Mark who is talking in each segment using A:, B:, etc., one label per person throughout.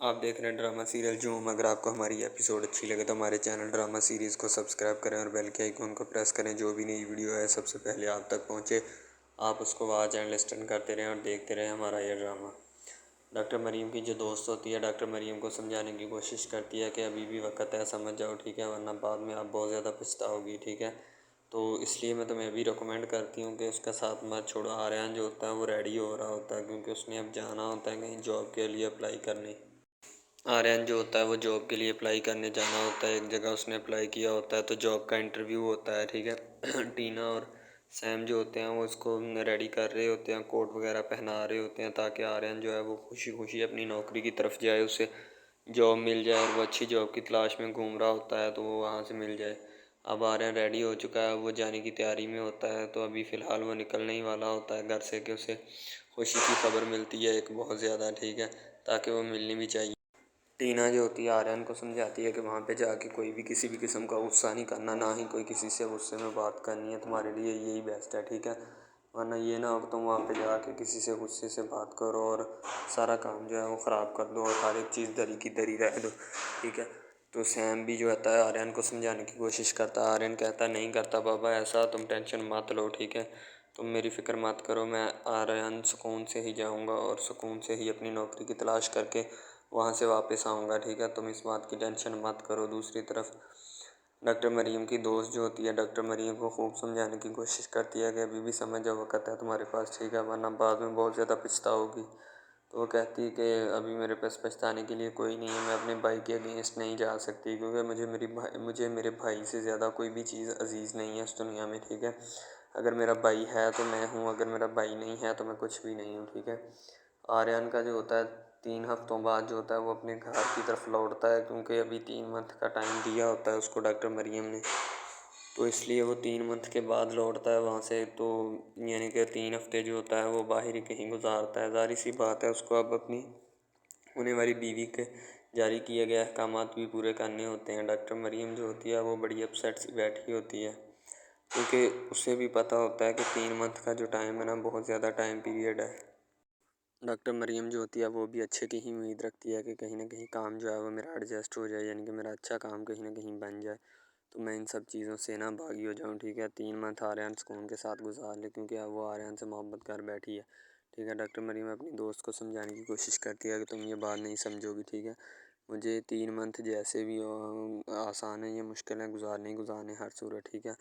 A: आप देख रहे हैं ड्रामा सीरियल झूम। अगर आपको हमारी एपिसोड अच्छी लगे तो हमारे चैनल ड्रामा सीरीज़ को सब्सक्राइब करें और बेल के आइकन को प्रेस करें। जो भी नई वीडियो है सबसे पहले आप तक पहुंचे। आप उसको वॉच एंड लिस्टन करते रहें और देखते रहें हमारा ये ड्रामा। डॉक्टर मरीम की जो दोस्त होती है, डॉक्टर मरीम को समझाने की कोशिश करती है कि अभी भी वक्त है, समझ जाओ, ठीक है, वरना बाद में आप बहुत ज़्यादा पछताओगी, ठीक है। तो इसलिए मैं तुम्हें भी रिकमेंड करती हूँ कि उसका साथ मत छोड़ो। आर्यन जो होता है वो रेडी हो रहा होता है क्योंकि उसने अब जाना होता है कहीं जॉब के लिए अप्लाई करने। आर्यन जो होता है वो जॉब के लिए अप्लाई करने जाना होता है। एक जगह उसने अप्लाई किया होता है तो जॉब का इंटरव्यू होता है, ठीक है। टीना और सैम जो होते हैं वो उसको रेडी कर रहे होते हैं, कोट वगैरह पहना रहे होते हैं ताकि आर्यन जो है वो खुशी खुशी अपनी नौकरी की तरफ जाए, उसे जॉब मिल जाए। और वो अच्छी जॉब की तलाश में घूम रहा होता है तो वो वहाँ से मिल जाए। अब आर्यन रेडी हो चुका है, वो जाने की तैयारी में होता है। तो अभी फ़िलहाल वो निकलने ही वाला होता है घर से कि उसे खुशी की खबर मिलती है एक बहुत ज़्यादा, ठीक है, ताकि वो मिलनी भी चाहिए। टीना जो होती है आर्यन को समझाती है कि वहाँ पे जाके कोई भी किसी भी किस्म का गुस्सा नहीं करना, ना ही कोई किसी से गुस्से में बात करनी है। तुम्हारे लिए यही बेस्ट है, ठीक है, वरना ये ना हो कि तुम वहाँ पे जाके किसी से गुस्से से बात करो और सारा काम जो है वो ख़राब कर दो और हर एक चीज़ दरी की दरी रह दो, ठीक है। तो सैम भी जो होता है आर्यन को समझाने की कोशिश करता है। आर्यन कहता है नहीं करता पापा ऐसा, तुम टेंशन मत लो, ठीक है, तुम मेरी फ़िक्र मत करो, मैं आर्यन सुकून से ही जाऊँगा और सुकून से ही अपनी नौकरी की तलाश करके वहाँ से वापस आऊँगा, ठीक है, तुम इस बात की टेंशन मत करो। दूसरी तरफ डॉक्टर मरीम की दोस्त जो होती है डॉक्टर मरीम को खूब समझाने की कोशिश करती है कि अभी भी समझ जाओ, वक़्त है तुम्हारे पास, ठीक है, वरना बाद में बहुत ज़्यादा पछताओगी। तो वो कहती है कि अभी मेरे पास पछताने के लिए कोई नहीं है, मैं अपने भाई के अगेंस्ट नहीं जा सकती क्योंकि मुझे मेरे भाई से ज़्यादा कोई भी चीज़ अजीज़ नहीं है इस दुनिया में, ठीक है। अगर मेरा भाई है तो मैं हूँ, अगर मेरा भाई नहीं है तो मैं कुछ भी नहीं हूँ, ठीक है। आर्यन का जो होता है 3 हफ्तों बाद जो होता है वो अपने घर की तरफ लौटता है क्योंकि अभी 3 मंथ का टाइम दिया होता है उसको डॉक्टर मरियम ने। तो इसलिए वो 3 मंथ के बाद लौटता है वहाँ से। तो यानी कि 3 हफ्ते जो होता है वो बाहर ही कहीं गुजारता है। ज़ाहिर सी बात है उसको अब अपनी होने वाली बीवी के जारी किए गए अहकामात भी पूरे करने होते हैं। डॉक्टर मरियम जो होती है वो बड़ी अपसेट सी बैठी होती है क्योंकि उसे भी पता होता है कि 3 मंथ का जो टाइम है ना बहुत ज़्यादा टाइम पीरियड है। डॉक्टर मरियम जो होती है वो भी अच्छे की ही उम्मीद रखती है कि कहीं न कहीं काम जो है वो मेरा एडजस्ट हो जाए, यानी कि मेरा अच्छा काम कहीं न कहीं बन जाए। तो मैं इन सब चीज़ों से ना बागी हो जाऊँ, ठीक है। 3 मंथ आर्यन सुकून के साथ गुजार ले क्योंकि अब वो आर्यन से मोहब्बत कर बैठी है, ठीक है। डॉक्टर मरियम अपनी दोस्त को समझाने की कोशिश करती है कि तुम ये बात नहीं समझोगी, ठीक है। मुझे 3 मंथ जैसे भी हो आसान है या मुश्किल है गुजारने ही गुजारने हर सूरत, ठीक है।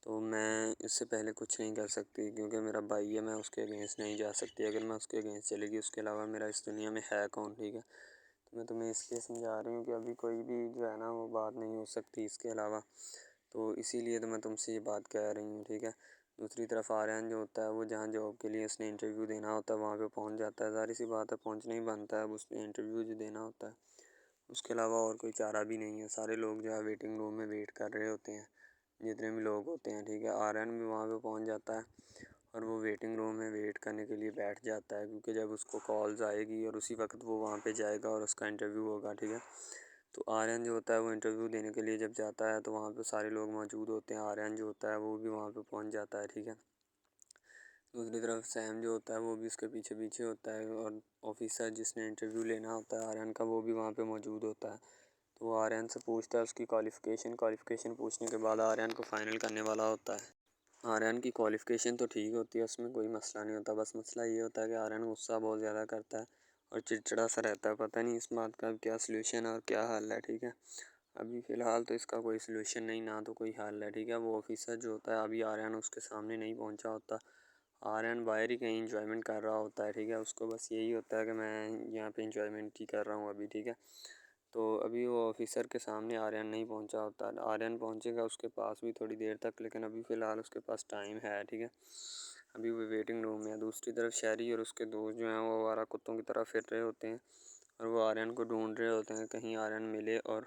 A: तो मैं इससे पहले कुछ नहीं कर सकती क्योंकि मेरा भाई है, मैं उसके अगेंस्ट नहीं जा सकती। अगर मैं उसके अगेंस्ट चलेगी उसके अलावा मेरा इस दुनिया में है कौन, ठीक है। तो मैं तुम्हें इसलिए समझा रही हूँ कि अभी कोई भी जो है ना वो बात नहीं हो सकती इसके अलावा। तो इसीलिए तो मैं तुमसे ये बात कह रही हूँ, ठीक है। दूसरी तरफ आर्यन जो होता है वो जहाँ जॉब के लिए उसने इंटरव्यू देना होता है वहाँ पे पहुँच जाता है। ज़ाहिर सी बात है पहुँचना ही बनता है, अब उसने इंटरव्यू जो देना होता है उसके अलावा और कोई चारा भी नहीं है। सारे लोग जो है वेटिंग रूम में वेट कर रहे होते हैं, जितने भी लोग होते हैं, ठीक है। आर्यन भी वहाँ पे पहुँच जाता है और वो वेटिंग रूम में वेट करने के लिए बैठ जाता है क्योंकि जब उसको कॉल्स आएगी और उसी वक्त वो वहाँ पे जाएगा और उसका इंटरव्यू होगा, ठीक है। तो आर्यन जो होता है वो इंटरव्यू देने के लिए जब जाता है तो वहाँ पे सारे लोग मौजूद होते हैं। आर्यन जो होता है वो भी वहाँ पे पहुँच जाता है, ठीक है। दूसरी तरफ सैम जो होता है वो भी उसके पीछे पीछे होता है और ऑफिसर जिसने इंटरव्यू लेना होता है आर्यन का वो भी वहाँ पे मौजूद होता है। तो वो आर्यन से पूछता है उसकी क्वालिफ़िकेशन पूछने के बाद आर्यन को फ़ाइनल करने वाला होता है। आर्यन की क्वालिफ़िकेशन तो ठीक होती है, उसमें कोई मसला नहीं होता, बस मसला ये होता है कि आर्यन गुस्सा बहुत ज़्यादा करता है और चिड़चिड़ा सा रहता है। पता नहीं इस बात का क्या सलूशन और क्या हल है, ठीक है। अभी फ़िलहाल तो इसका कोई सलूशन नहीं, ना तो कोई हल है, ठीक है। वो ऑफिसर जो होता है अभी आर्यन उसके सामने नहीं पहुंचा होता। आर्यन बाहर ही कहीं इंजॉयमेंट कर रहा होता है, ठीक है। उसको बस यही होता है कि मैं यहाँ पे इंजॉयमेंट ही कर रहा हूँ अभी, ठीक है। तो अभी वो ऑफिसर के सामने आर्यन नहीं पहुंचा होता। आर्यन पहुंचेगा उसके पास भी थोड़ी देर तक, लेकिन अभी फ़िलहाल उसके पास टाइम है, ठीक है। अभी वो वेटिंग रूम में है। दूसरी तरफ शहरी और उसके दोस्त जो हैं वो आवारा कुत्तों की तरह फिर रहे होते हैं और वो आर्यन को ढूंढ रहे होते हैं कहीं आर्यन मिले और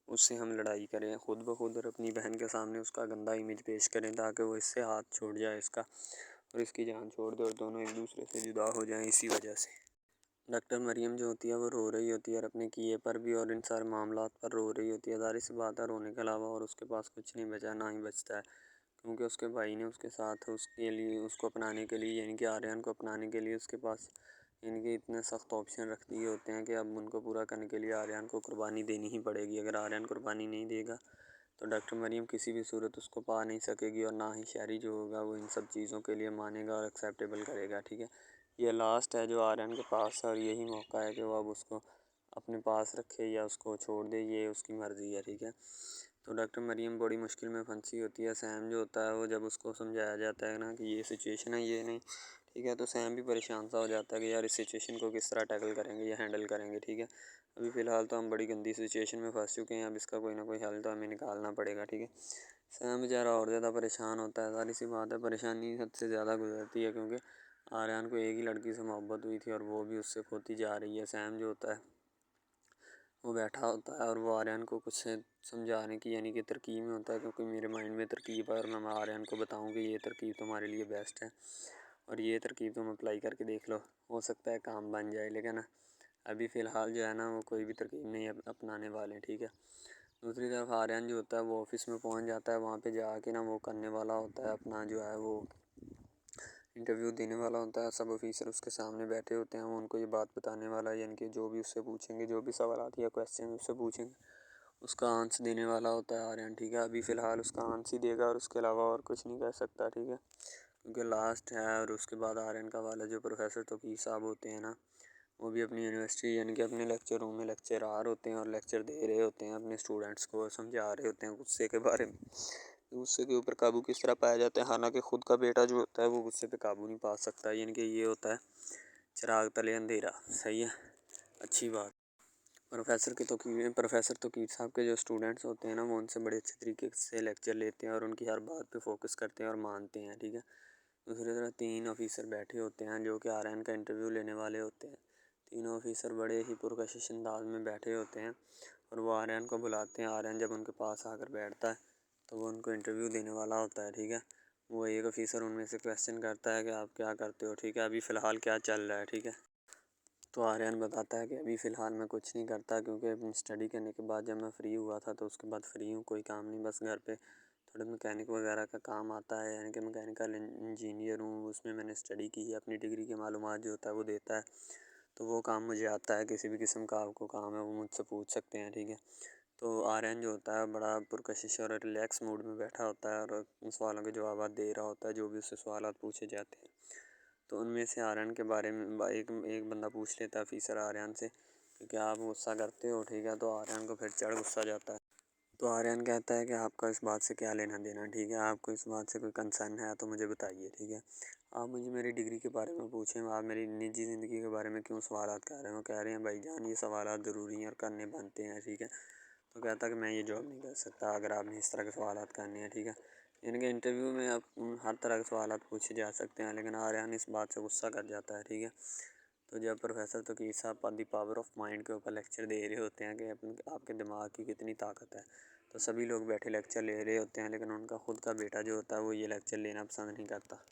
A: उससे हम लड़ाई करें खुद ब खुद और अपनी बहन के सामने उसका गंदा इमेज पेश करें ताकि वो इससे हाथ छोड़ जाए इसका और इसकी जान छोड़ दे और दोनों एक दूसरे से जुदा हो जाएं इसी वजह से। डॉक्टर मरियम जो होती है वो रो रही होती है और अपने किए पर भी और इन सारे मामलात पर रो रही होती है। ज़ाहिर सी बात है रोने के अलावा और उसके पास कुछ नहीं बचा, ना ही बचता है, क्योंकि उसके भाई ने उसके साथ उसके लिए उसको अपनाने के लिए यानी कि आर्यन को अपनाने के लिए उसके पास इनके इतने सख्त ऑप्शन रख दिए होते हैं कि अब उनको पूरा करने के लिए आर्यन को कुर्बानी देनी ही पड़ेगी। अगर आर्यन कुर्बानी नहीं देगा तो डॉक्टर मरियम किसी भी सूरत उसको पा नहीं सकेगी, और ना ही शहरी जो होगा वो इन सब चीज़ों के लिए मानेगा और एक्सेप्टेबल करेगा। ठीक है, ये लास्ट है जो आर्यन के पास है, और यही मौका है कि वो अब उसको अपने पास रखे या उसको छोड़ दे, ये उसकी मर्ज़ी है। ठीक है, तो डॉक्टर मरियम बड़ी मुश्किल में फंसी होती है। सैम जो होता है वो जब उसको समझाया जाता है ना कि ये सिचुएशन है, ये नहीं, ठीक है, तो सैम भी परेशान सा हो जाता है कि यार इस सिचुएशन को किस तरह टैकल करेंगे या हैंडल करेंगे। ठीक है, अभी फ़िलहाल तो हम बड़ी गंदी सिचुएशन में फंस चुके हैं, अब इसका कोई ना कोई हल तो हमें निकालना पड़ेगा। ठीक है, सैम बेचारा और ज़्यादा परेशान होता है। सारी सी बात है, परेशानी हद से ज़्यादा गुजरती है क्योंकि आर्यन को एक ही लड़की से मोहब्बत हुई थी और वो भी उससे खोती जा रही है। सैम जो होता है वो बैठा होता है और वो आर्यन को कुछ समझाने की यानी कि तरकीब में होता है, क्योंकि मेरे माइंड में तरकीब है और मैं आर्यन को बताऊं कि ये तरकीब तुम्हारे लिए बेस्ट है और ये तरकीब तुम अप्लाई करके देख लो, हो सकता है काम बन जाए। लेकिन अभी फ़िलहाल जो है ना वो कोई भी तरकीब नहीं अपनाने वाले। ठीक है, दूसरी तरफ आर्यन जो होता है वो ऑफिस में पहुंच जाता है, वहाँ पे जाके ना वो करने वाला होता है अपना जो है वो इंटरव्यू देने वाला होता है। सब ऑफिसर उसके सामने बैठे होते हैं, वो उनको ये बात बताने वाला है, यानी कि जो भी उससे पूछेंगे, जो भी सवाल या क्वेश्चन उससे पूछेंगे उसका आंसर देने वाला होता है आर्यन। ठीक है, अभी फ़िलहाल उसका आंसर ही देगा और उसके अलावा और कुछ नहीं कर सकता। ठीक है, क्योंकि लास्ट है। और उसके बाद आर्यन का वाला जो प्रोफेसर तौकीर साहब होते हैं ना, वो भी अपनी यूनिवर्सिटी यानी कि अपने लेक्चर रूम में लेक्चरार होते हैं और लेक्चर दे रहे होते हैं अपने स्टूडेंट्स को, समझा रहे होते हैं गुस्से के बारे में, गुस्से के ऊपर काबू किस तरह पाया जाता है। हालांकि खुद का बेटा जो होता है वो गुस्से पे काबू नहीं पा सकता, यानी कि ये होता है चिराग तले अंधेरा। सही है, अच्छी बात। प्रोफेसर तौकीर साहब के जो स्टूडेंट्स होते हैं ना वो उनसे बड़े अच्छे तरीके से लेक्चर लेते हैं और उनकी हर बात पे फोकस करते हैं और मानते हैं। ठीक है, दूसरी तरफ 3 ऑफिसर बैठे होते हैं जो कि आर्यन का इंटरव्यू लेने वाले होते हैं। तीनों ऑफिसर बड़े ही पुरकशिश अंदाज में बैठे होते हैं और वो आर्यन को बुलाते हैं। आर्यन जब उनके पास आकर बैठता है तो वो उनको इंटरव्यू देने वाला होता है। ठीक है, वो एक ऑफिसर उनमें से क्वेश्चन करता है कि आप क्या करते हो। ठीक है, अभी फ़िलहाल क्या चल रहा है। ठीक है, तो आर्यन बताता है कि अभी फ़िलहाल मैं कुछ नहीं करता, क्योंकि स्टडी करने के बाद जब मैं फ्री हुआ था तो उसके बाद फ्री हूँ, कोई काम नहीं, बस घर पे थोड़े मैकेनिक वगैरह का काम आता है, यानी कि मैकेनिकल इंजीनियर हूँ, उसमें मैंने स्टडी की है, अपनी डिग्री की मालूमात जो होता है वो देता है, तो वो काम मुझे आता है। किसी भी किस्म का आपको काम है वो मुझसे पूछ सकते हैं। ठीक है, तो आर्यन जो होता है बड़ा पुरकशिश और रिलैक्स मूड में बैठा होता है और सवालों के जवाब दे रहा होता है जो भी उससे सवाल पूछे जाते हैं। तो उनमें से आर्यन के बारे में एक एक बंदा पूछ लेता है ऑफिसर आर्यन से कि क्या आप गुस्सा करते हो। ठीक है, तो आर्यन को फिर चढ़ गुस्सा जाता है। तो आर्यन कहता है कि आपका इस बात से क्या लेना देना। ठीक है, आपको इस बात से कोई कंसर्न है तो मुझे बताइए। ठीक है, आप मुझे मेरी डिग्री के बारे में पूछें, आप मेरी निजी ज़िंदगी के बारे में क्यों सवाल कर रहे हो। कह रहे हैं भाईजान ये सवाल ज़रूरी हैं और करने बनते हैं। ठीक है, तो कहता है कि मैं ये जॉब नहीं कर सकता अगर आपने इस तरह के सवाल करने हैं। ठीक है, यानी कि इंटरव्यू में आप हर तरह के सवाल पूछे जा सकते हैं, लेकिन आर्यन इस बात से गुस्सा कर जाता है। ठीक है, तो जब प्रोफेसर तौकीर साहब दी पावर ऑफ माइंड के ऊपर लेक्चर दे रहे होते हैं कि आपके दिमाग की कितनी ताकत है, तो सभी लोग बैठे लेक्चर ले रहे होते हैं, लेकिन उनका खुद का बेटा जो होता है वो ये लेक्चर लेना पसंद नहीं करता।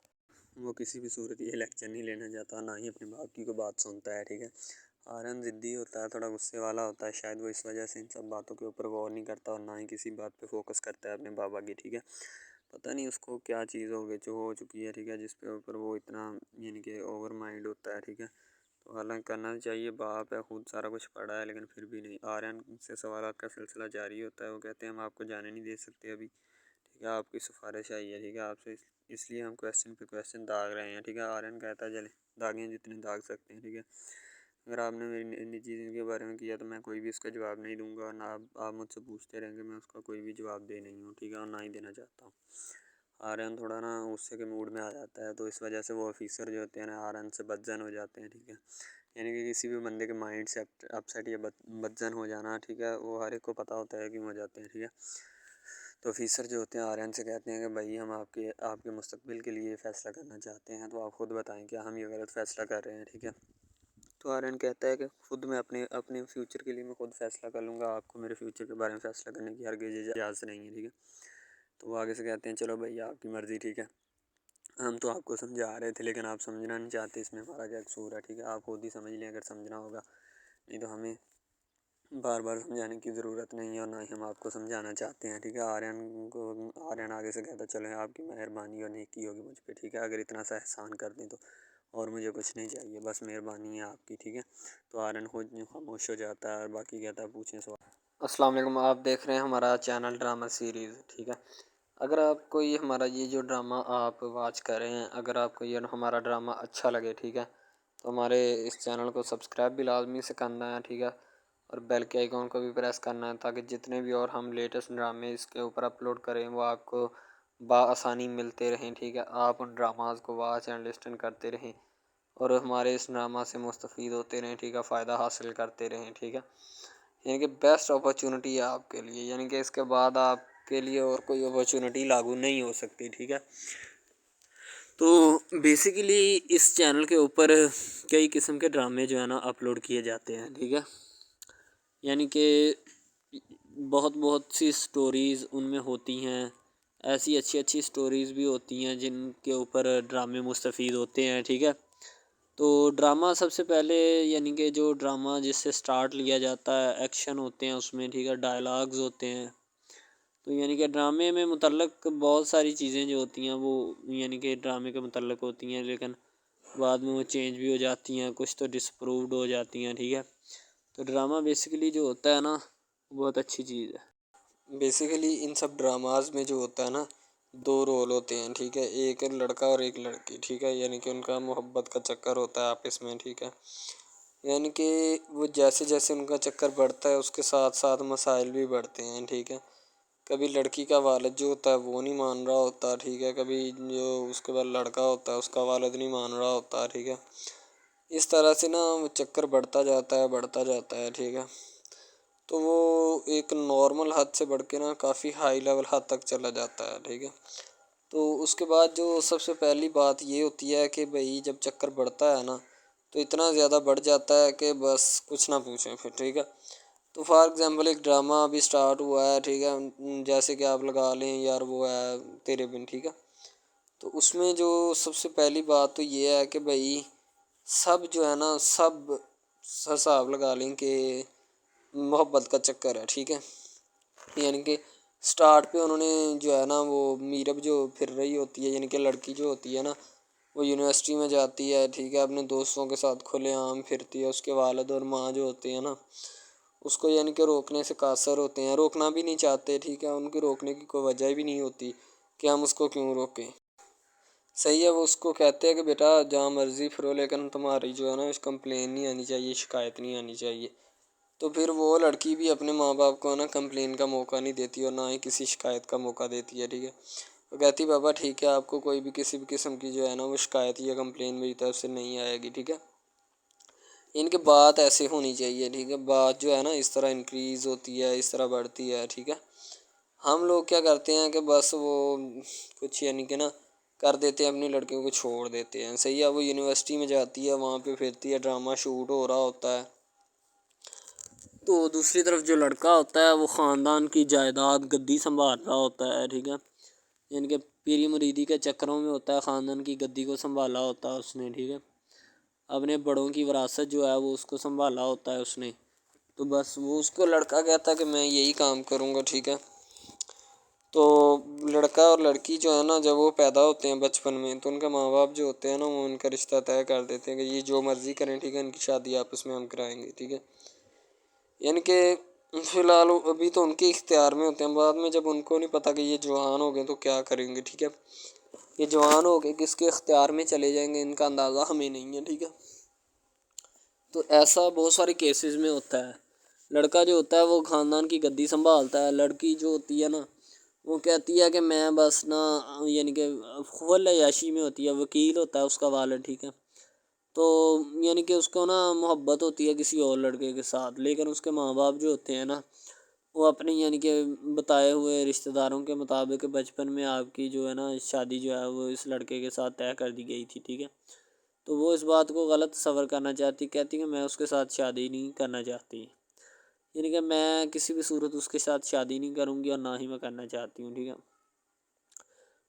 A: वो किसी भी सूरत ये लेक्चर नहीं लेना चाहता, ना ही अपने बाप की को बात सुनता है। ठीक है, आर्यन ज़िद्दी होता है, थोड़ा गुस्से वाला होता है, शायद वो इस वजह से इन सब बातों के ऊपर गौर नहीं करता और ना ही किसी बात पे फोकस करता है अपने बाबा की। ठीक है, पता नहीं उसको क्या चीज़ हो गई जो हो चुकी है। ठीक है, जिस पे ऊपर वो इतना यानी कि ओवर माइंड होता है। ठीक है, तो हालांकि करना चाहिए, बाप है, खुद सारा कुछ पढ़ा है, लेकिन फिर भी नहीं। आर्यन से सवाल का सिलसिला जारी होता है। वो कहते हैं हम आपको जाने नहीं दे सकते अभी। ठीक है, आपकी सिफारिश आई है। ठीक है, आपसे इसलिए हम क्वेश्चन पे क्वेश्चन दाग रहे हैं। ठीक है, आर्यन कहता है चले दागें जितने दाग सकते हैं। ठीक है, अगर आपने मेरी निजी ज़िंदगी के बारे में किया तो मैं कोई भी उसका जवाब नहीं दूंगा, और ना आप मुझसे पूछते रहेंगे, मैं उसका कोई भी जवाब दे नहीं हूँ। ठीक है, और ना ही देना चाहता हूँ। आर्यन थोड़ा ना गुस्से के मूड में आ जाता है, तो इस वजह से वो ऑफिसर जो होते हैं ना आर्यन से बदजन हो जाते हैं। ठीक है, यानी कि किसी भी बंदे के माइंड से अपसेट या बदजन हो जाना, ठीक है, वो हर एक को पता होता है क्यों हो जाते हैं। ठीक है, तो ऑफिसर जो होते हैं आर्यन से कहते हैं कि भाई हम आपके आपके मुस्तकबिल के लिए फ़ैसला करना चाहते हैं, तो आप खुद बताएं क्या हम ये गलत फ़ैसला कर रहे हैं। ठीक है, तो आर्यन कहता है कि खुद मैं अपने अपने फ्यूचर के लिए मैं खुद फ़ैसला कर लूँगा, आपको मेरे फ्यूचर के बारे में फ़ैसला करने की हरगिज़ इजाज़त नहीं है। ठीक है, तो वो आगे से कहते हैं चलो भैया आपकी मर्ज़ी। ठीक है, हम तो आपको समझा रहे थे लेकिन आप समझना नहीं चाहते, इसमें हमारा क्या कसूर है। ठीक है, आप खुद ही समझ लें अगर समझना होगा, नहीं तो हमें बार बार समझाने की ज़रूरत नहीं है और ना ही हम आपको समझाना चाहते हैं। ठीक है, आर्यन आगे से कहता चलो आपकी मेहरबानी और नेकी होगी मुझ पे। ठीक है, अगर इतना सा एहसान कर दें तो और मुझे कुछ नहीं चाहिए, बस मेहरबानी है आपकी, ठीक है। तो आर्यन खुद खामोश हो जाता है और बाकी कहता है पूछें सवाल। अस्सलाम वालेकुम, आप देख रहे हैं हमारा चैनल ड्रामा सीरीज़, ठीक है। अगर आपको ये हमारा ये जो ड्रामा आप वॉच कर रहे हैं, अगर आपको ये हमारा ड्रामा अच्छा लगे, ठीक है, तो हमारे इस चैनल को सब्सक्राइब भी लाजमी से करना है, ठीक है। और बेल के आइकॉन को भी प्रेस करना है ताकि जितने भी और हम लेटेस्ट ड्रामे इसके ऊपर अपलोड करें वो आपको बआसानी मिलते रहें, ठीक है। आप उन ड्रामाज को वॉच एंड लिस्टन करते रहें और हमारे इस ड्रामा से मुस्तफ़ीद होते रहें, ठीक है, फ़ायदा हासिल करते रहें, ठीक है। यानी कि बेस्ट अपॉर्चुनिटी है आपके लिए, यानी कि इसके बाद आपके लिए और कोई अपॉर्चुनिटी लागू नहीं हो सकती, ठीक है। तो बेसिकली इस चैनल के ऊपर कई किस्म के ड्रामे जो है ना अपलोड किए जाते हैं, ठीक है। यानी कि बहुत बहुत सी स्टोरीज़ उनमें होती हैं, ऐसी अच्छी अच्छी स्टोरीज़ भी होती हैं जिनके ऊपर ड्रामे मुस्तफ़ीद होते हैं, ठीक है। तो ड्रामा सबसे पहले यानी कि जो ड्रामा जिससे स्टार्ट लिया जाता है, एक्शन होते हैं उसमें, ठीक है, डायलॉग्स होते हैं। तो यानी कि ड्रामे में मुतल्लक बहुत सारी चीज़ें जो होती हैं वो यानी कि ड्रामे के मुतल्लक होती हैं, लेकिन बाद में वो चेंज भी हो जाती हैं, कुछ तो डिसप्रूव्ड हो जाती हैं, ठीक है। तो ड्रामा बेसिकली जो होता है ना बहुत अच्छी चीज़ है। बेसिकली इन सब ड्रामाज में जो होता है ना दो रोल होते हैं, ठीक है, एक लड़का और एक लड़की, ठीक है। यानी कि उनका मोहब्बत का चक्कर होता है आपस में, ठीक है। यानी कि वो जैसे जैसे उनका चक्कर बढ़ता है उसके साथ साथ मसाइल भी बढ़ते हैं, ठीक है। कभी लड़की का वालिद जो होता है वो नहीं मान रहा होता, ठीक है। कभी जो उसके बाद लड़का होता है उसका वालिद नहीं मान रहा होता, ठीक है। इस तरह से ना वो चक्कर बढ़ता जाता है, बढ़ता जाता है, ठीक है। तो वो एक नॉर्मल हद से बढ़ के ना काफ़ी हाई लेवल हद तक चला जाता है, ठीक है। तो उसके बाद जो सबसे पहली बात ये होती है कि भाई जब चक्कर बढ़ता है ना तो इतना ज़्यादा बढ़ जाता है कि बस कुछ ना पूछें फिर, ठीक है। तो फॉर एग्ज़ाम्पल एक ड्रामा अभी स्टार्ट हुआ है, ठीक है, जैसे कि आप लगा लें यार वो है तेरे बिन, ठीक है। तो उसमें जो सबसे पहली बात तो ये है कि भाई सब जो है ना सब हिसाब लगा लें कि मोहब्बत का चक्कर है, ठीक है। यानी कि स्टार्ट पे उन्होंने जो है ना वो मीरब जो फिर रही होती है, यानी कि लड़की जो होती है ना वो यूनिवर्सिटी में जाती है, ठीक है, अपने दोस्तों के साथ खुलेआम फिरती है। उसके वालिद और माँ जो होते हैं ना उसको यानी कि रोकने से कासर होते हैं, रोकना भी नहीं चाहते, ठीक है। उनकी रोकने की कोई वजह भी नहीं होती कि हम उसको क्यों रोकें। सही है, वो उसको कहते हैं कि बेटा जहाँ मर्ज़ी फिरो लेकिन तुम्हारी जो है ना कंप्लेन नहीं आनी चाहिए, शिकायत नहीं आनी चाहिए। तो फिर वो लड़की भी अपने माँ बाप को ना कंप्लेन का मौका नहीं देती और ना ही किसी शिकायत का मौका देती है, ठीक है। वो कहती बाबा ठीक है, आपको कोई भी किसी भी किस्म की जो है ना वो शिकायत या कंप्लेन मेरी तरफ से नहीं आएगी, ठीक है। इनकी बात ऐसे होनी चाहिए, ठीक है। बात जो है ना इस तरह इंक्रीज़ होती है, इस तरह बढ़ती है, ठीक है। हम लोग क्या करते हैं कि बस वो कुछ यानी कि ना कर देते हैं, अपनी लड़कियों को छोड़ देते हैं। सही है, वो यूनिवर्सिटी में जाती है, वहाँ पे फिरती है, ड्रामा शूट हो रहा होता है। तो दूसरी तरफ जो लड़का होता है वो ख़ानदान की जायदाद गद्दी संभाल रहा होता है, ठीक है। यानी कि पीरी मुरीदी के चक्करों में होता है, ख़ानदान की गद्दी को संभाला होता है उसने, ठीक है। अपने बड़ों की विरासत जो है वो उसको संभाला होता है उसने। तो बस वो उसको लड़का कहता है कि मैं यही काम करूँगा, ठीक है। तो लड़का और लड़की जो है ना जब वो पैदा होते हैं बचपन में तो उनके माँ बाप जो होते हैं ना वो उनका रिश्ता तय कर देते हैं कि ये जो मर्ज़ी करें, ठीक है, इनकी शादी आपस में हम कराएंगे, ठीक है। यानी कि फ़िलहाल अभी तो उनके इख्तियार में होते हैं, बाद में जब उनको नहीं पता कि ये जवान हो गए तो क्या करेंगे, ठीक है। ये जवान हो गए किसके इख्तियार में चले जाएंगे इनका अंदाज़ा हमें नहीं है, ठीक है। तो ऐसा बहुत सारे केसेस में होता है। लड़का जो होता है वो ख़ानदान की गद्दी संभालता है, लड़की जो होती है ना वो कहती है कि मैं बस ना यानी कि फुल अय्याशी में होती है, वकील होता है उसका वालिद, ठीक है। तो यानी कि उसको ना मोहब्बत होती है किसी और लड़के के साथ, लेकिन उसके माँ बाप जो होते हैं ना वो अपने यानी कि बताए हुए रिश्तेदारों के मुताबिक बचपन में आपकी जो है ना शादी जो है वो इस लड़के के साथ तय कर दी गई थी, ठीक है। तो वो इस बात को गलत तस्वर करना चाहती, कहती कि मैं उसके साथ शादी नहीं करना चाहती, यानी कि मैं किसी भी सूरत उसके साथ शादी नहीं करूँगी और ना ही मैं करना चाहती हूँ, ठीक है।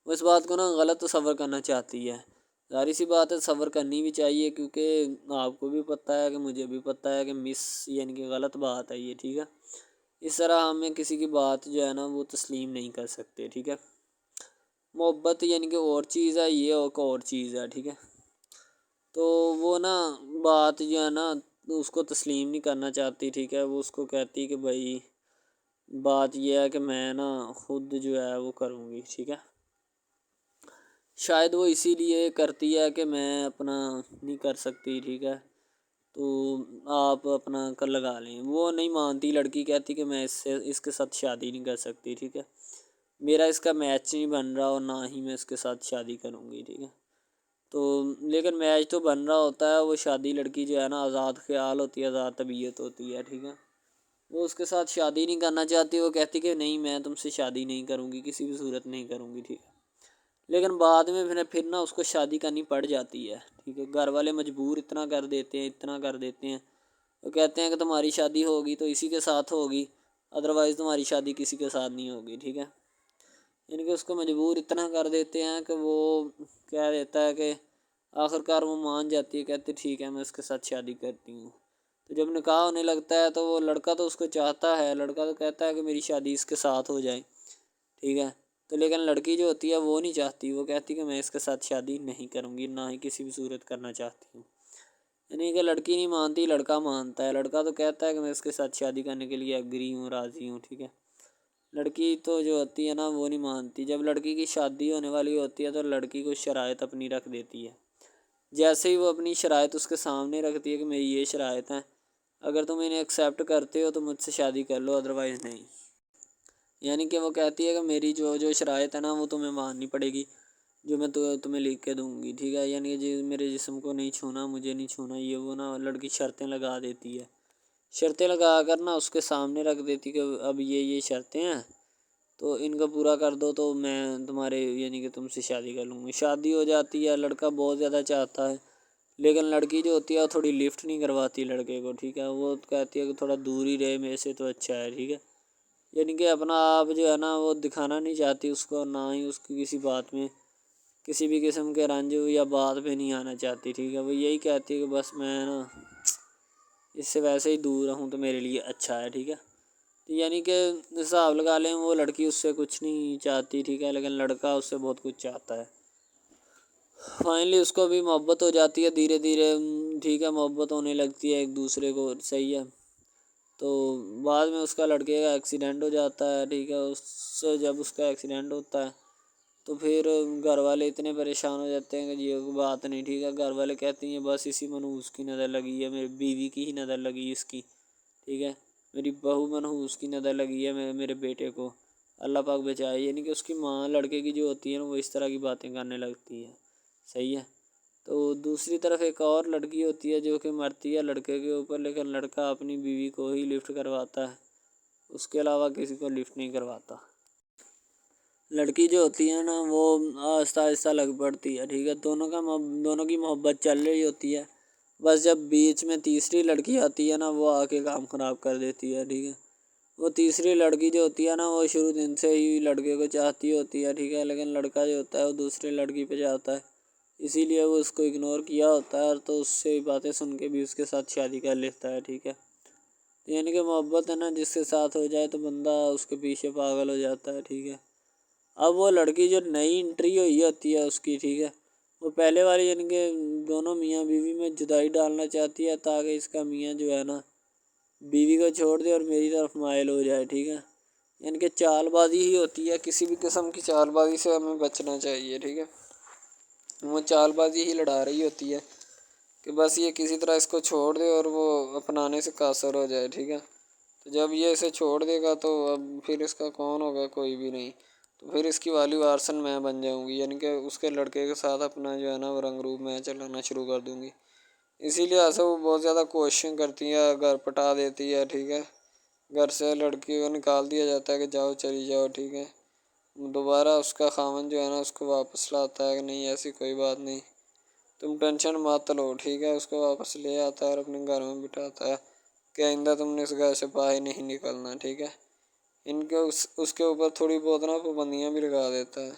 A: वो इस बात को ना गलत तस्वर करना चाहती है। ज़ाहिर सी बात है सब्र करनी भी चाहिए क्योंकि आपको भी पता है कि मुझे भी पता है कि मिस यानी कि गलत बात है ये, ठीक है। इस तरह हमें किसी की बात जो है ना वो तस्लीम नहीं कर सकते, ठीक है। मोहब्बत यानी कि और चीज़ है, ये और चीज़ है, ठीक है।
B: तो वो ना बात जो है ना उसको तस्लीम नहीं करना चाहती, ठीक है। वो उसको कहती कि भाई बात ये है कि मैं ना खुद जो है वो करूँगी, ठीक है। शायद वो इसीलिए करती है कि मैं अपना नहीं कर सकती, ठीक है, तो आप अपना कर लगा लें। वो नहीं मानती, लड़की कहती कि मैं इसके साथ शादी नहीं कर सकती, ठीक है। मेरा इसका मैच नहीं बन रहा और ना ही मैं इसके साथ शादी करूँगी, ठीक है। तो लेकिन मैच तो बन रहा होता है। वो शादी लड़की जो है ना आज़ाद ख्याल होती है, आज़ाद तबीयत होती है, ठीक है। वो उसके साथ शादी नहीं करना चाहती। वो कहती कि नहीं, मैं तुमसे शादी नहीं करूँगी, किसी भी सूरत नहीं करूँगी, ठीक है। लेकिन बाद में फिर ना उसको शादी करनी पड़ जाती है, ठीक है। घर वाले मजबूर इतना कर देते हैं, इतना कर देते हैं। वो कहते हैं कि तुम्हारी शादी होगी तो इसी के साथ होगी, अदरवाइज़ तुम्हारी शादी किसी के साथ नहीं होगी, ठीक है। यानी कि उसको मजबूर इतना कर देते हैं कि वो कह देता है कि आखिरकार वो मान जाती है, कहती ठीक है मैं उसके साथ शादी करती हूँ। तो जब निकाह होने लगता है तो वो लड़का तो उसको चाहता है, लड़का तो कहता है कि मेरी शादी इसके साथ हो जाए, ठीक है। तो लेकिन लड़की जो होती है वो नहीं चाहती। वो कहती कि मैं इसके साथ शादी नहीं करूँगी, ना ही किसी भी सूरत करना चाहती हूँ। यानी कि लड़की नहीं मानती, लड़का मानता है। लड़का तो कहता है कि मैं इसके साथ शादी करने के लिए एग्री हूँ, राज़ी हूँ, ठीक है। लड़की तो जो होती है ना वो नहीं मानती। जब लड़की की शादी होने वाली होती है तो लड़की को शराइत अपनी रख देती है। जैसे ही वो अपनी शराइत उसके सामने रखती है कि मेरी ये शराइत हैं, अगर तुम इन्हें एक्सेप्ट करते हो तो मुझसे शादी कर लो, अदरवाइज़ नहीं। यानी कि वो कहती है कि मेरी जो जो शराइत है ना वो तुम्हें माननी पड़ेगी, जो मैं तुम्हें लिख के दूँगी, ठीक है। यानी कि जो मेरे जिस्म को नहीं छूना, मुझे नहीं छूना, ये वो ना लड़की शर्तें लगा देती है। शर्तें लगा कर ना उसके सामने रख देती कि अब ये शर्तें हैं, तो इनको पूरा कर दो तो मैं तुम्हारे यानी कि तुमसे शादी कर लूँगी। शादी हो जाती है। लड़का बहुत ज़्यादा चाहता है, लेकिन लड़की जो होती है वो थोड़ी लिफ्ट नहीं करवाती लड़के को, ठीक है। वो कहती है कि थोड़ा दूर ही रहे मेरे से तो अच्छा है, ठीक है। यानी कि अपना आप जो है ना वो दिखाना नहीं चाहती उसको, ना ही उसकी किसी बात में किसी भी किस्म के रंज या बात पे नहीं आना चाहती, ठीक है। वो यही कहती है कि बस मैं ना इससे वैसे ही दूर रहूँ तो मेरे लिए अच्छा है, ठीक है। तो यानी कि हिसाब लगा लें वो लड़की उससे कुछ नहीं चाहती, ठीक है, लेकिन लड़का उससे बहुत कुछ चाहता है। फाइनली उसको भी मोहब्बत हो जाती है धीरे धीरे, ठीक है। मोहब्बत होने लगती है एक दूसरे को, सही है। तो बाद में उसका लड़के का एक्सीडेंट हो जाता है, ठीक है। उससे जब उसका एक्सीडेंट होता है तो फिर घर वाले इतने परेशान हो जाते हैं कि ये बात नहीं, ठीक है। घर वाले कहती हैं बस इसी मनहूस की नज़र लगी है, मेरी बीवी की ही नज़र लगी इसकी, ठीक है। मेरी बहू मनहूस की नज़र लगी है मेरे बेटे को, अल्लाह पाक बचाए। यानी कि उसकी माँ लड़के की जो होती है ना वो इस तरह की बातें करने लगती है, सही है। तो दूसरी तरफ एक और लड़की होती है जो कि मरती है लड़के के ऊपर, लेकिन लड़का अपनी बीवी को ही लिफ्ट करवाता है, उसके अलावा किसी को लिफ्ट नहीं करवाता। लड़की जो होती है ना वो आहिस्ता आहिस्ता लग पड़ती है, ठीक है। दोनों की मोहब्बत चल रही होती है। बस जब बीच में तीसरी लड़की आती है ना वो आके काम ख़राब कर देती है, ठीक है। वो तीसरी लड़की जो होती है ना वो शुरू दिन से ही लड़के को चाहती होती है, ठीक है, लेकिन लड़का जो होता है वो दूसरी लड़की पे जाता है, इसीलिए वो उसको इग्नोर किया होता है। तो उससे बातें सुन के भी उसके साथ शादी कर लेता है, ठीक है। यानी कि मोहब्बत है ना जिसके साथ हो जाए तो बंदा उसके पीछे पागल हो जाता है, ठीक है। अब वो लड़की जो नई एंट्री हुई होती है उसकी, ठीक है, वो पहले वाली यानी कि दोनों मियाँ बीवी में जुदाई डालना चाहती है ताकि इसका मियाँ जो है ना बीवी को छोड़ दे और मेरी तरफ माइल हो जाए, ठीक है। यानी कि चालबाजी ही होती है, किसी भी किस्म की चालबाजी से हमें बचना चाहिए, ठीक है। वो चालबाजी ही लड़ा रही होती है कि बस ये किसी तरह इसको छोड़ दे और वो अपनाने से कासर हो जाए, ठीक है। तो जब ये इसे छोड़ देगा तो अब फिर इसका कौन होगा, कोई भी नहीं। तो फिर इसकी वाली वारसन मैं बन जाऊंगी, यानी कि उसके लड़के के साथ अपना जो है ना वो रंग रूप मैं चलाना शुरू कर दूंगी। इसीलिए ऐसा वो बहुत ज़्यादा कोशिश करती है, घर पटा देती है, ठीक है। घर से लड़की को निकाल दिया जाता है कि जाओ चली जाओ, ठीक है। दोबारा उसका खामन जो है ना उसको वापस लाता है कि नहीं ऐसी कोई बात नहीं, तुम टेंशन मत लो, ठीक है। उसको वापस ले आता है और अपने घर में बिठाता है कि आइंदा तुमने इस घर से बाहर नहीं निकलना, ठीक है। इनके उसके ऊपर थोड़ी बहुत ना पाबंदियाँ भी लगा देता है।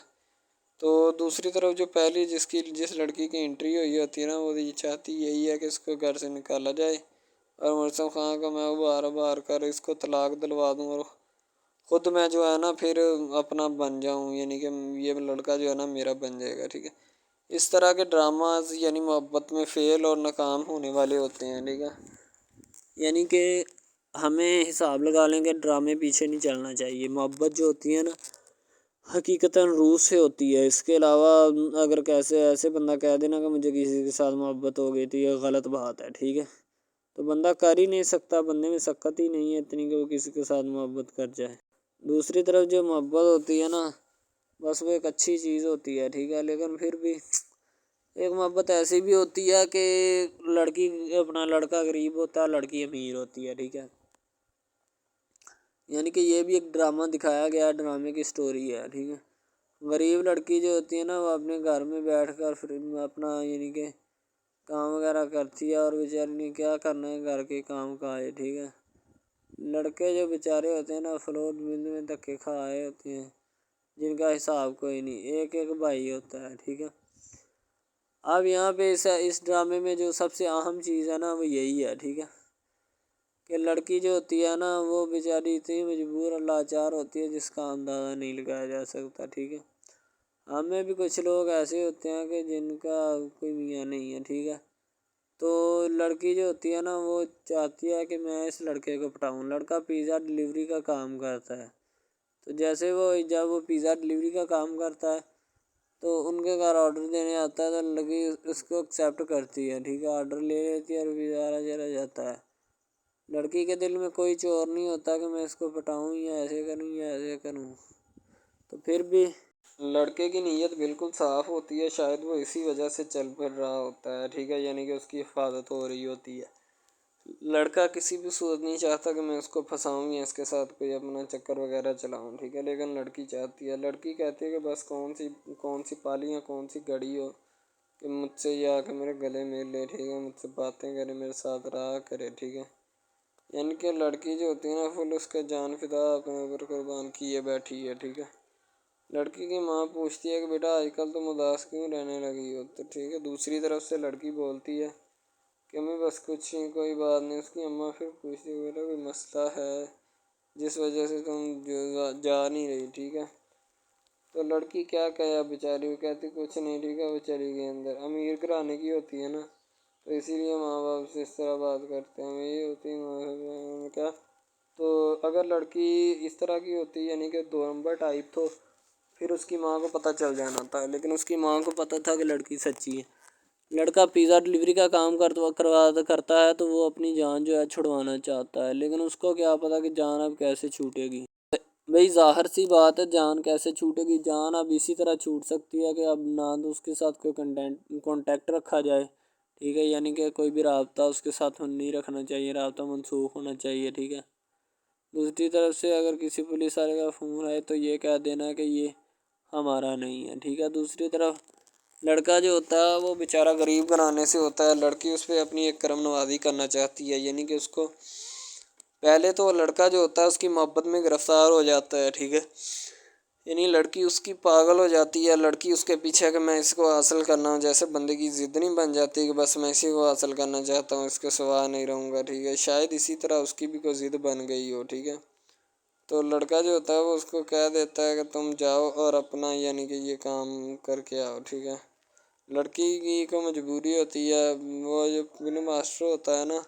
B: तो दूसरी तरफ जो पहली जिस लड़की की एंट्री हुई होती है ना वो ये चाहती यही है कि इसको घर से निकाला जाए और मुर्सम खां का मैं बार बार कर इसको तलाक दिलवा दूँ और खुद मैं जो है ना फिर अपना बन जाऊँ, यानी कि ये लड़का जो है ना मेरा बन जाएगा, ठीक है। इस तरह के ड्रामाज यानी मोहब्बत में फ़ेल और नाकाम होने वाले होते हैं, ठीक है। यानी कि हमें हिसाब लगा लें कि ड्रामे पीछे नहीं चलना चाहिए। मोहब्बत जो होती है ना, हकीकतन रूह से होती है। इसके अलावा अगर कैसे ऐसे बंदा कह देना कि मुझे किसी के साथ मोहब्बत हो गई थी, ये गलत बात है, ठीक है। तो बंदा कर ही नहीं सकता, बंदे में सकत ही नहीं है इतनी कि वो किसी के साथ मोहब्बत कर जाए। दूसरी तरफ जो मोहब्बत होती है ना, बस वो एक अच्छी चीज़ होती है, ठीक है। लेकिन फिर भी एक मोहब्बत ऐसी भी होती है कि लड़का गरीब होता है, लड़की अमीर होती है, ठीक है। यानी कि ये भी एक ड्रामा दिखाया गया, ड्रामे की स्टोरी है, ठीक है। गरीब लड़की जो होती है ना, वो अपने घर में बैठ कर फिर अपना यानी कि काम वगैरह करती है, और बेचारी ने क्या करना है घर के काम काज, ठीक है। लड़के जो बेचारे होते हैं ना, फ्लोर मिल में धक्के खाए होते हैं, जिनका हिसाब कोई नहीं, एक एक भाई होता है, ठीक है। अब यहाँ पे इस ड्रामे में जो सबसे अहम चीज़ है ना, वो यही है, ठीक है, कि लड़की जो होती है ना, वो बेचारी इतनी मजबूर और लाचार होती है जिसका अंदाज़ा नहीं लगाया जा सकता, ठीक है। हमें भी कुछ लोग ऐसे होते हैं कि जिनका कोई मियाँ नहीं है, ठीक है। तो लड़की जो होती है ना, वो चाहती है कि मैं इस लड़के को पटाऊँ। लड़का पिज़्ज़ा डिलीवरी का काम करता है, तो जैसे जब वो पिज़्ज़ा डिलीवरी का काम करता है, तो उनके घर ऑर्डर देने आता है, तो लड़की उसको एक्सेप्ट करती है, ठीक है। ऑर्डर ले लेती है और पिज़्ज़ा चला जाता है। लड़की के दिल में कोई चोर नहीं होता कि मैं इसको पटाऊँ या ऐसे करूँ या ऐसे करूँ। तो फिर भी लड़के की नीयत बिल्कुल साफ़ होती है, शायद वो इसी वजह से चल फिर रहा होता है, ठीक है। यानी कि उसकी हिफाजत हो रही होती है। लड़का किसी भी सूरत नहीं चाहता कि मैं उसको फंसाऊँ या इसके साथ कोई अपना चक्कर वगैरह चलाऊँ, ठीक है। लेकिन लड़की चाहती है, लड़की कहती है कि बस कौन सी पाली या कौन सी घड़ी हो कि मुझसे ये आके मेरे गले मिल ले, ठीक है, मुझसे बातें करे, मेरे साथ रहा करे, ठीक है। यानी कि लड़की जो होती है ना, फुल उसका जान फिदा अपने ऊपर कुर्बान किए बैठी है, ठीक है। लड़की की माँ पूछती है कि बेटा आजकल तुम उदास क्यों रहने लगी हो, तो ठीक है। दूसरी तरफ से लड़की बोलती है कि मैं बस कुछ नहीं, कोई बात नहीं। उसकी अम्मा फिर पूछती है बेटा कोई मसला है जिस वजह से तुम जा नहीं रही, ठीक है। तो लड़की क्या कहे बेचारी, वो कहती कुछ नहीं, ठीक है। वो चली गई अंदर। अमीर घराने की होती है ना, तो इसीलिए माँ बाप से इस तरह बात करते हैं। यही होती है क्या। तो अगर लड़की इस तरह की होती यानी कि 2 नंबर टाइप, तो फिर उसकी माँ को पता चल जाना था। लेकिन उसकी माँ को पता था कि लड़की सच्ची है। लड़का पिज़्ज़ा डिलीवरी का काम करता है, तो वो अपनी जान जो है छुड़वाना चाहता है। लेकिन उसको क्या पता कि जान अब कैसे छूटेगी। भाई ज़ाहिर सी बात है, जान कैसे छूटेगी। जान अब इसी तरह छूट सकती है कि अब ना तो उसके साथ कोई कांटेक्ट रखा जाए, ठीक है। यानी कि कोई भी राब्ता उसके साथ नहीं रखना चाहिए, राब्ता मनसूख होना चाहिए, ठीक है। दूसरी तरफ से अगर किसी पुलिस वाले का फ़ोन आए, तो ये कह देना कि ये हमारा नहीं है, ठीक है। दूसरी तरफ लड़का जो होता है वो बेचारा गरीब घराने से होता है। लड़की उस पर अपनी एक करम नवाज़ी करना चाहती है, यानी कि उसको पहले तो लड़का जो होता है उसकी मोहब्बत में गिरफ़्तार हो जाता है, ठीक है। यानी लड़की उसकी पागल हो जाती है। लड़की उसके पीछे कि मैं इसको हासिल करना हूँ, जैसे बंदे की ज़िद नहीं बन जाती कि बस मैं इसी को हासिल करना चाहता हूँ, इसके सिवा नहीं रहूँगा, ठीक है। शायद इसी तरह उसकी भी कोई ज़िद बन गई हो, ठीक है। तो लड़का जो होता है वो उसको कह देता है कि तुम जाओ और अपना यानी कि ये काम करके आओ, ठीक है। लड़की की को मजबूरी होती है, वो जो फिल्म मास्टर होता है ना,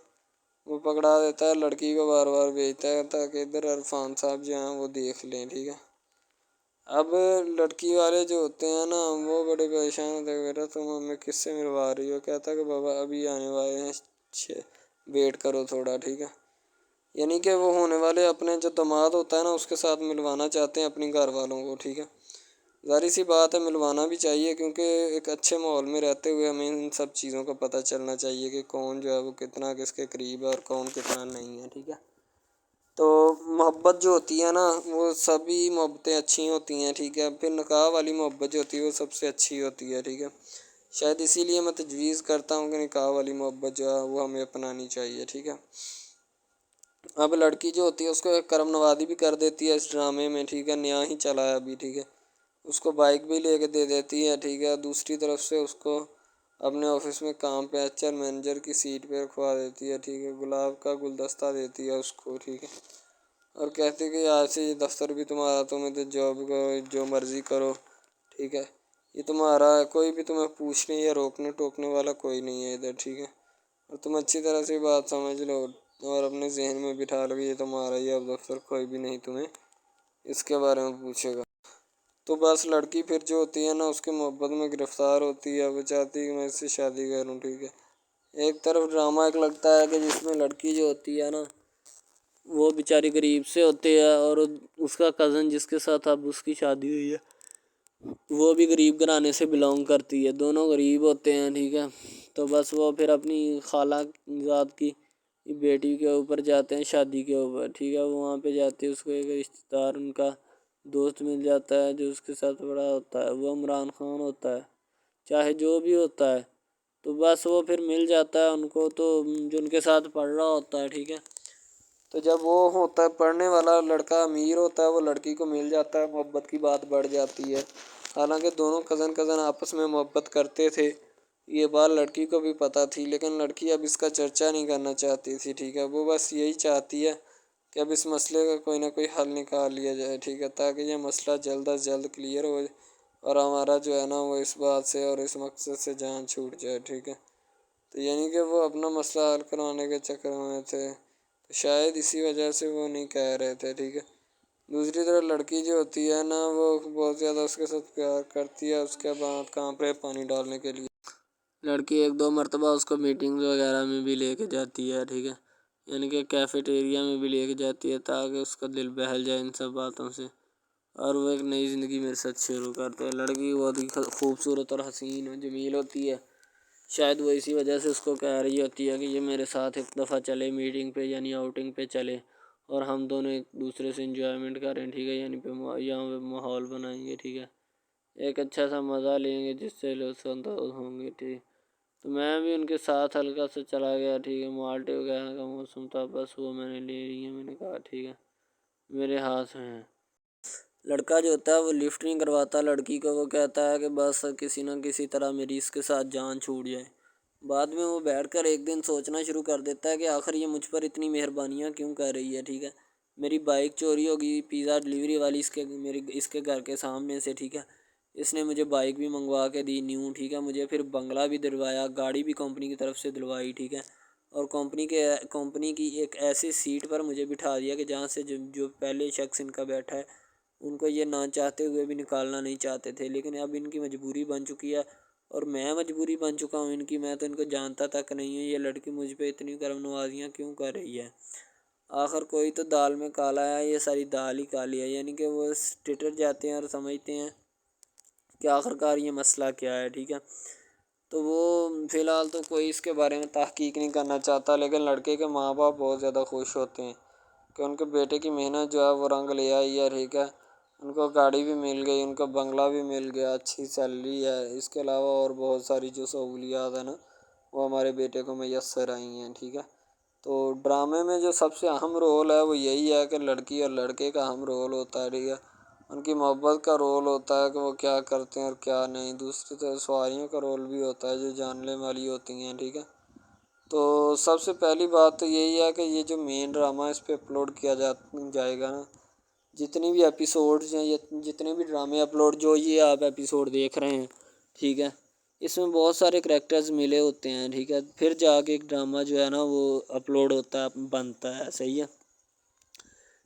B: वो पकड़ा देता है लड़की को, बार बार भेजता है ताकि इधर इरफान साहब जो हैं वो देख लें, ठीक है। अब लड़की वाले जो होते हैं ना, वो बड़े परेशान होते हैं, बेटा तुम हमें किससे मिलवा रही हो। कहता है कि बाबा अभी आने वाले हैं, वेट करो थोड़ा, ठीक है। यानी कि वो होने वाले अपने जो दामाद होता है ना, उसके साथ मिलवाना चाहते हैं अपनी घर वालों को, ठीक है। ज़ाहिर सी बात है, मिलवाना भी चाहिए, क्योंकि एक अच्छे माहौल में रहते हुए हमें इन सब चीज़ों का पता चलना चाहिए कि कौन जो है वो कितना किसके करीब है और कौन कितना नहीं है, ठीक है। तो मोहब्बत जो होती है ना, वो सभी मोहब्बतें अच्छी होती हैं, ठीक है। फिर निकाह वाली मोहब्बत जो होती है वो सबसे अच्छी होती है, ठीक है। शायद इसीलिए मैं तजवीज़ करता हूँ कि निकाह वाली मोहब्बत जो है वो हमें अपनानी चाहिए, ठीक है। अब लड़की जो होती है उसको एक करम नवाज़ी भी कर देती है इस ड्रामे में, ठीक है। नया ही चला है अभी, ठीक है। उसको बाइक भी लेके दे देती है, ठीक है। दूसरी तरफ से उसको अपने ऑफिस में काम पे एचआर मैनेजर की सीट पे रखवा देती है, ठीक है। गुलाब का गुलदस्ता देती है उसको, ठीक है। और कहती है कि आज से ये दफ्तर भी तुम्हारा, तुम्हें तो जॉब करो जो मर्ज़ी करो, ठीक है।
A: ये तुम्हारा है, कोई भी तुम्हें पूछने या रोकने टोकने वाला कोई नहीं है इधर, ठीक है। और तुम अच्छी तरह से बात समझ लो और अपने जहन में बिठा लो कि ये तुम्हारा ही अब अफसर, कोई भी नहीं तुम्हें इसके बारे में पूछेगा। तो बस लड़की फिर जो होती है ना उसके मोहब्बत में गिरफ्तार होती है, वो चाहती है कि मैं इससे शादी करूँ, ठीक है। एक तरफ ड्रामा एक लगता है कि जिसमें लड़की जो होती है ना वो बेचारी गरीब से होती है और उसका कज़न जिसके साथ अब उसकी शादी हुई है वो भी गरीब घराने से बिलोंग करती है, दोनों गरीब होते हैं, ठीक है। तो बस वो फिर अपनी खाला ज़ात की बेटी के ऊपर जाते हैं शादी के ऊपर, ठीक है। वो वहाँ पे जाती है, उसको एक रिश्तेदार उनका दोस्त मिल जाता है जो उसके साथ बड़ा होता है, वो इमरान खान होता है, चाहे जो भी होता है। तो बस वो फिर मिल जाता है उनको, तो जो उनके साथ पढ़ रहा होता है, ठीक है। तो जब वो होता है पढ़ने वाला लड़का अमीर होता है, वो लड़की को मिल जाता है, मोहब्बत की बात बढ़ जाती है। हालांकि दोनों कज़न कज़न आपस में मोहब्बत करते थे, ये बात लड़की को भी पता थी, लेकिन लड़की अब इसका चर्चा नहीं करना चाहती थी, ठीक है। वो बस यही चाहती है कि अब इस मसले का कोई ना कोई हल निकाल लिया जाए, ठीक है, ताकि ये मसला जल्द अज जल्द क्लियर हो और हमारा जो है ना वो इस बात से और इस मकसद से जान छूट जाए, ठीक है। तो यानी कि वो अपना मसला हल करवाने के चक्कर में थे, तो शायद इसी वजह से वो नहीं कह रहे थे, ठीक है। दूसरी तरफ लड़की जो होती है ना वो बहुत ज़्यादा उसके साथ प्यार करती है, उसके बाद कहाँ पे पानी डालने के लिए लड़की एक दो मरतबा उसको मीटिंग वगैरह में भी लेके जाती है, ठीक है, यानी कि कैफेटेरिया में भी लेके जाती है ताकि उसका दिल बहल जाए इन सब बातों से और वो एक नई ज़िंदगी मेरे साथ शुरू करते हैं। लड़की बहुत ही खूबसूरत और हसीन और जमील होती है, शायद वो इसी वजह से उसको कह रही होती है कि ये मेरे साथ एक दफ़ा चले मीटिंग पे यानी आउटिंग पे चले और हम दोनों एक दूसरे से इंजॉयमेंट करें, ठीक है, यानी पे यहाँ पे माहौल बनाएंगे, ठीक है, एक अच्छा सा मज़ा लेंगे जिससे लुत्फ़ होंगे, ठीक। तो मैं भी उनके साथ हल्का सा चला गया, ठीक है। माल्टे वगैरह का मौसम था, बस वो मैंने ले ली है, मैंने कहा ठीक है मेरे हाथ में है। लड़का जो होता है वो लिफ्ट नहीं करवाता लड़की को, वो कहता है कि बस किसी न किसी तरह मेरी इसके साथ जान छूट जाए। बाद में वो बैठकर एक दिन सोचना शुरू कर देता है कि आखिर ये मुझ पर इतनी मेहरबानियाँ क्यों कर रही है, ठीक है। मेरी बाइक चोरी होगी, पिज़्ज़ा डिलीवरी वाली इसके घर के सामने से, ठीक है। इसने मुझे बाइक भी मंगवा के दी न्यू, ठीक है, मुझे फिर बंगला भी दिलवाया, गाड़ी भी कंपनी की तरफ से दिलवाई, ठीक है। और कंपनी की एक ऐसी सीट पर मुझे बिठा दिया कि जहाँ से जो पहले शख्स इनका बैठा है उनको ये ना चाहते हुए भी निकालना नहीं चाहते थे, लेकिन अब इनकी मजबूरी बन चुकी है और मैं मजबूरी बन चुका हूँ इनकी। मैं तो इनको जानता तक नहीं हूँ, ये लड़की मुझ पे इतनी करम नवाजियाँ क्यों कर रही है। आखिर कोई तो दाल में काला है, ये सारी दाल ही काली है, यानी कि वो टिटर जाते हैं और समझते हैं कि आखिरकार ये मसला क्या है, ठीक है। तो वो फ़िलहाल तो कोई इसके बारे में तहकीक नहीं करना चाहता, लेकिन लड़के के माँ बाप बहुत ज़्यादा खुश होते हैं कि उनके बेटे की मेहनत जो है वो रंग ले आई है, ठीक है। उनको गाड़ी भी मिल गई, उनको बंगला भी मिल गया, अच्छी सैलरी है, इसके अलावा और बहुत सारी जो सहूलियात है ना वो हमारे बेटे को मैसर आई हैं, ठीक है। तो ड्रामे में जो सबसे अहम रोल है वो यही है कि लड़की और लड़के का अहम रोल होता है, ठीक है। उनकी मोहब्बत का रोल होता है कि वो क्या करते हैं और क्या नहीं। दूसरी तरफ सवारियों का रोल भी होता है जो जानने वाली होती हैं, ठीक है। तो सबसे पहली बात तो यही है कि ये जो मेन ड्रामा है इस पर अपलोड किया जाएगा ना, जितनी भी एपिसोड्स हैं या जितने भी ड्रामे अपलोड जो ये आप एपिसोड देख रहे हैं, ठीक है, इसमें बहुत सारे करैक्टर्स मिले होते हैं, ठीक है, फिर जाके एक ड्रामा जो है ना वो अपलोड होता है, बनता है, सही है।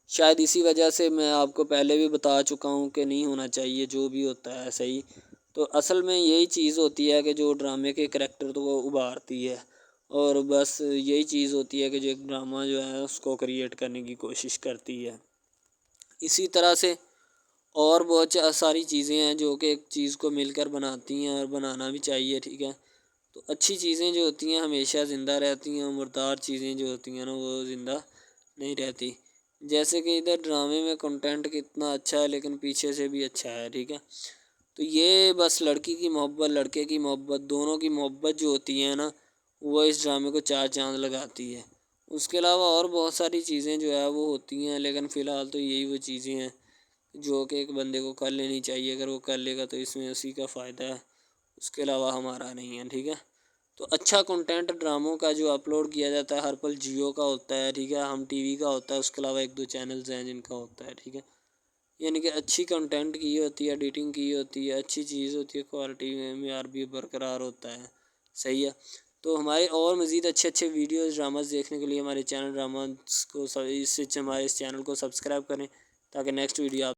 A: शायद इसी वजह से मैं आपको पहले भी बता चुका हूँ कि नहीं होना चाहिए जो भी होता है, सही। तो असल में यही चीज़ होती है कि जो ड्रामे के करैक्टर तो वो उभारती है और बस यही चीज़ होती है कि जो एक ड्रामा जो है उसको क्रिएट करने की कोशिश करती है। इसी तरह से और बहुत सारी चीज़ें हैं जो कि एक चीज़ को मिलकर बनाती हैं और बनाना भी चाहिए, ठीक है। तो अच्छी चीज़ें जो होती हैं हमेशा ज़िंदा रहती हैं और मुर्दार चीज़ें जो होती हैं ना वो ज़िंदा नहीं रहती। जैसे कि इधर ड्रामे में कंटेंट कितना अच्छा है लेकिन पीछे से भी अच्छा है, ठीक है। तो ये बस लड़की की मोहब्बत लड़के की मोहब्बत दोनों की मोहब्बत जो होती है ना वो इस ड्रामे को चार चाँद लगाती है। उसके अलावा और बहुत सारी चीज़ें जो है वो होती हैं, लेकिन फ़िलहाल तो यही वो चीज़ें हैं जो कि एक बंदे को कर लेनी चाहिए। अगर वो कर लेगा तो इसमें उसी का फ़ायदा है, उसके अलावा हमारा नहीं है, ठीक है। तो अच्छा कंटेंट ड्रामों का जो अपलोड किया जाता है हर पल जियो का होता है, ठीक है, हम टीवी का होता है, उसके अलावा एक दो चैनल्स हैं जिनका होता है, ठीक है।
B: यानी कि अच्छी कंटेंट की होती है, एडिटिंग की होती है, अच्छी चीज़ होती है, क्वालिटी में मेयार भी बरकरार होता है। सही है। तो हमारे और मज़ीद अच्छे अच्छे वीडियोज़ ड्रामास देखने के लिए हमारे चैनल ड्रामास को हमारे इस चैनल को सब्सक्राइब करें ताकि नेक्स्ट वीडियो आप